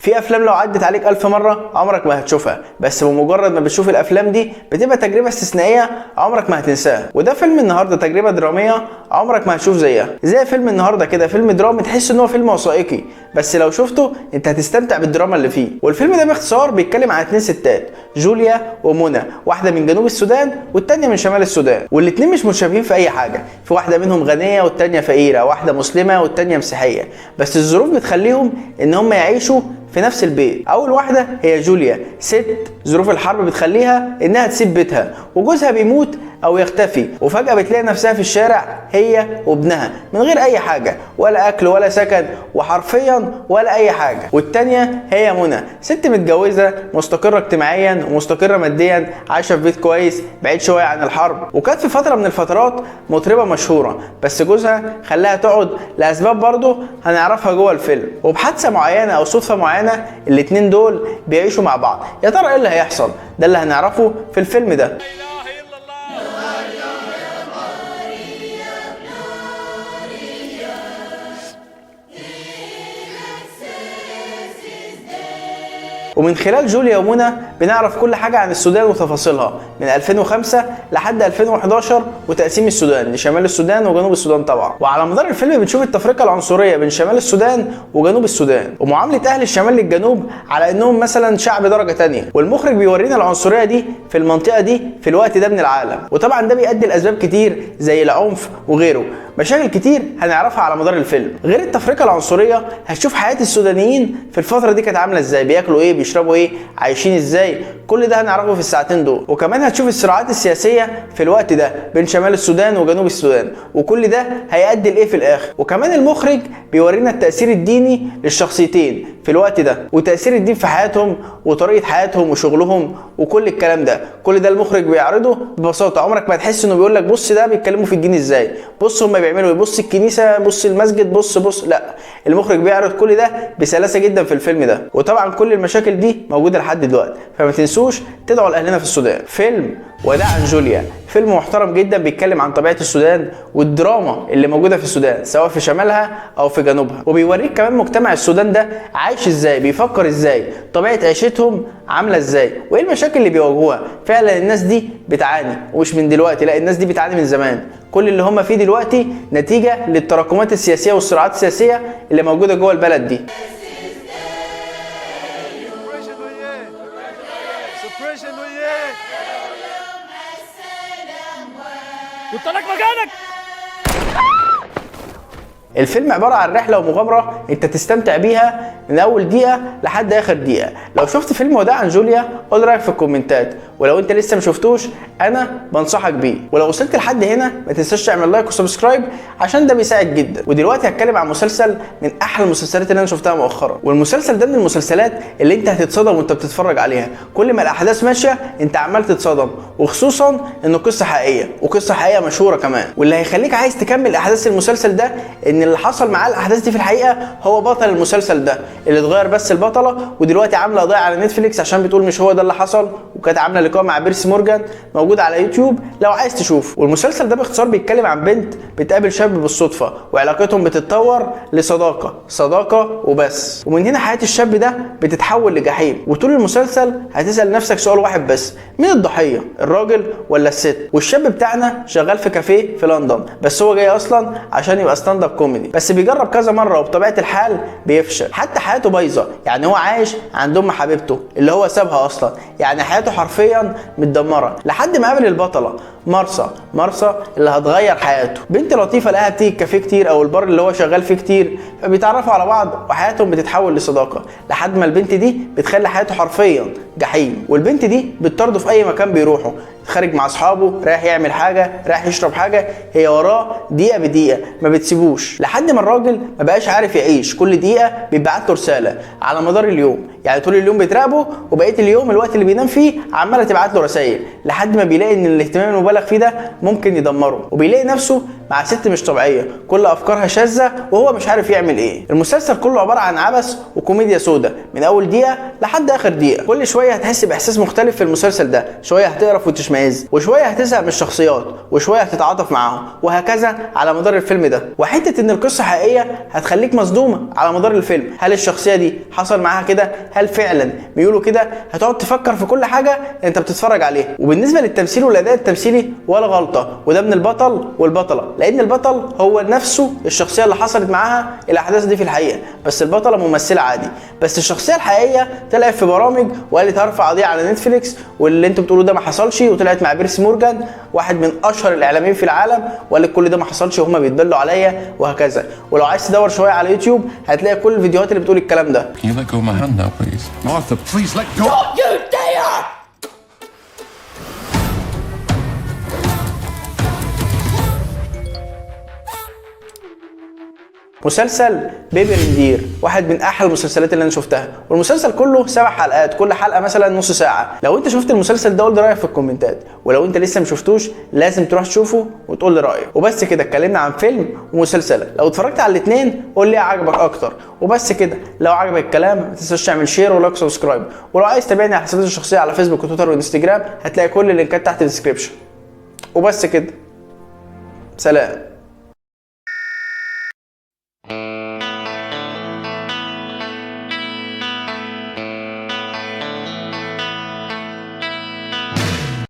في افلام لو عدت عليك 1000 مره عمرك ما هتشوفها، بس بمجرد ما بتشوف الافلام دي بتبقى تجربه استثنائيه عمرك ما هتنساها. وده فيلم النهارده تجربه دراميه عمرك ما هتشوف زيها. زي فيلم النهارده كده، فيلم درامي تحس ان هو فيلم وثائقي، بس لو شفته انت هتستمتع بالدراما اللي فيه. والفيلم ده باختصار بيتكلم عن 2 ستات، جوليا ومنى، واحده من جنوب السودان والتانيه من شمال السودان، والاتنين مش متشابهين في اي حاجه. في واحده منهم غنيه والتانيه فقيره، واحده مسلمه والتانيه مسيحيه، بس الظروف بتخليهم ان هم يعيشوا في نفس البيت. اول واحده هي جوليا، ست ظروف الحرب بتخليها انها تسيب بيتها وجوزها بيموت او يختفي، وفجاه بتلاقي نفسها في الشارع هي وابنها من غير اي حاجه، ولا اكل ولا سكن وحرفيا ولا اي حاجه. والتانيه هي منى، ست متجوزه مستقره اجتماعيا ومستقره ماديا، عايشه في بيت كويس بعيد شويه عن الحرب، وكانت في فتره من الفترات مطربه مشهوره، بس جوزها خلاها تقعد لاسباب برضه هنعرفها جوه الفيلم. وبحادثه معينه او صدفه معينه الاتنين دول بيعيشوا مع بعض. يا ترى ايه اللي هيحصل؟ ده اللي هنعرفه في الفيلم ده. ومن خلال جوليا ومنى بنعرف كل حاجة عن السودان وتفاصيلها من 2005 لحد 2011 وتقسيم السودان لشمال السودان وجنوب السودان طبعا. وعلى مدار الفيلم بنشوف التفرقة العنصرية بين شمال السودان وجنوب السودان، ومعاملة أهل الشمال للجنوب على إنهم مثلا شعب درجة تانية. والمخرج بيورينا العنصرية دي في المنطقة دي في الوقت ده من العالم، وطبعا ده بيؤدي لأسباب كتير زي العنف وغيره، مشاكل كتير هنعرفها على مدار الفيلم. غير التفرقة العنصرية هتشوف حياة السودانيين في الفترة دي كانت عاملة ازاي، بياكلوا ايه، بيشربوا ايه، عايشين ازاي، كل ده هنعرفه في الساعتين دول. وكمان هتشوف الصراعات السياسية في الوقت ده بين شمال السودان وجنوب السودان، وكل ده هيؤدي لايه في الاخر. وكمان المخرج بيورينا التأثير الديني للشخصيتين في الوقت ده، وتأثير الدين في حياتهم وطريقة حياتهم وشغلهم وكل الكلام ده. كل ده المخرج بيعرضه ببساطة، عمرك ما تحس انه بيقول لك بص ده بيتكلموا في الدين ازاي، بص هم بيعملوا ايه، بص الكنيسة، بص المسجد، بص. لا، المخرج بيعرض كل ده بسلاسة جدا في الفيلم ده. وطبعا كل المشاكل دي موجودة لحد دلوقتي، فما تنسوش تدعوا لأهلنا في السودان. فيلم وداع عن جوليا فيلم محترم جدا بيتكلم عن طبيعة السودان والدراما اللي موجودة في السودان سواء في شمالها أو في جنوبها، وبيوريك كمان مجتمع السودان ده عايش ازاي، بيفكر ازاي، طبيعة عيشتهم عاملة ازاي، وايه المشاكل اللي بيواجهوها. فعلا الناس دي بتعاني، ومش من دلوقتي، لا الناس دي بتعاني من زمان. كل اللي هم فيه دلوقتي نتيجة للتراكمات السياسية والصراعات السياسية اللي موجودة جوه البلد دي. قلت لك مكانك. الفيلم عبارة عن رحلة ومغامرة انت تستمتع بيها من اول دقيقة لحد اخر دقيقة. لو شفت فيلم وداع عن جوليا قول رأيك في الكومنتات، ولو انت لسه مشفتوش انا بنصحك بيه. ولو وصلت لحد هنا ما تنساش تعمل لايك وسبسكرايب عشان ده بيساعد جدا. ودلوقتي هتكلم عن مسلسل من احلى المسلسلات اللي انا شفتها مؤخرا، والمسلسل ده من المسلسلات اللي انت هتتصدم وانت بتتفرج عليها. كل ما الاحداث ماشية انت عمال تتصدم، وخصوصا انه قصة حقيقية وقصة حقيقية مشهورة كمان. واللي هيخليك عايز تكمل احداث المسلسل ده ان اللي حصل معاه الاحداث دي في الحقيقة هو بطل المسلسل ده، اللي اتغير بس البطلة، ودلوقتي عاملة قضية على نتفليكس عشان بتقول مش هو ده اللي حصل، وكانت عاملة لقاء مع بيرسي مورجان موجود على يوتيوب لو عايز تشوف. والمسلسل ده باختصار بيتكلم عن بنت بتقابل شاب بالصدفة، وعلاقتهم بتتطور لصداقة وبس. ومن هنا حياة الشاب ده بتتحول لجحيم. وطول المسلسل هتسأل نفسك سؤال واحد بس، مين الضحية، الراجل ولا الست؟ والشاب بتاعنا شغال في كافيه في لندن، بس هو جاي اصلا عشان يبقى ستاند اب كوميدي، بس بيجرب كذا مرة وبطبيعة الحال بيفشل. حتى حياته بايظة، يعني هو عايش عند ام حبيبته اللي هو سابها اصلا، يعني حياته حرفيا متدمرة لحد ما قابل البطلة مرسى اللي هتغير حياته. بنت لطيفة لقاها بتيجي الكافيه كتير او البار اللي هو شغال فيه كتير، فبيتعرفوا على بعض وحياتهم بتتحول لصداقة لحد ما البنت دي بتخلي حياته حرفيا جحيم. والبنت دي بتطرده في اي مكان بيروحه، خارج مع اصحابه، رايح يعمل حاجه، رايح يشرب حاجه، هي وراه دقيقه بدقيقه ما بتسيبوش، لحد ما الراجل ما بقاش عارف يعيش. كل دقيقه بيبعت له رساله على مدار اليوم، يعني طول اليوم بتراقبه، وبقيه اليوم الوقت اللي بينام فيه عماله تبعت له رسائل، لحد ما بيلاقي ان الاهتمام المبالغ فيه ده ممكن يدمره، وبيلاقي نفسه مع ست مش طبيعيه كل افكارها شاذه وهو مش عارف يعمل ايه. المسلسل كله عباره عن عبث وكوميديا سودا من اول دقيقه لحد اخر دقيقه. كل شويه هتحس باحساس مختلف في المسلسل ده، شويه هتقرف وتشمئز، وشويه هتزهق من الشخصيات، وشويه هتتعاطف معاهم، وهكذا على مدار الفيلم ده. وحته ان القصه حقيقيه هتخليك مصدومه على مدار الفيلم. هل الشخصيه دي حصل معاها كده؟ هل فعلا بيقولوا كده؟ هتقعد تفكر في كل حاجه انت بتتفرج عليها. وبالنسبه للتمثيل والاداء التمثيلي ولا غلطه، وده من البطل والبطله، لان البطل هو نفسه الشخصيه اللي حصلت معاها الاحداث دي في الحقيقه، بس البطله ممثله عادي. بس الشخصيه الحقيقيه طلعت في برامج وقالت هرفع قضيه على نتفليكس واللي انتوا بتقولوه ده ما حصلش، وطلعت مع بيرسي مورجان واحد من اشهر الاعلاميين في العالم وقالت كل ده ما حصلش وهم بيتبلوا عليا وهكذا. ولو عايز تدور شويه على يوتيوب هتلاقي كل الفيديوهات اللي بتقول الكلام ده. Can you let go of my hand now, please? Martha, please let go. Don't you dare! مسلسل بيبي ريندير واحد من احلى المسلسلات اللي انا شفتها، والمسلسل كله 7 حلقات، كل حلقه مثلا نص ساعه. لو انت شفت المسلسل ده قول لي رايك في الكومنتات، ولو انت لسه ما شفتوش لازم تروح تشوفه وتقول لي رايك. وبس كده اتكلمنا عن فيلم ومسلسل، لو اتفرجت على الاثنين قول لي عجبك اكتر. وبس كده، لو عجبك الكلام ما تنساش تعمل شير ولايك وسبسكرايب. ولو عايز تتابعني على حساباتي الشخصيه على فيسبوك وتويتر وانستجرام هتلاقي كل اللينكات تحت الديسكربشن. وبس كده، سلام.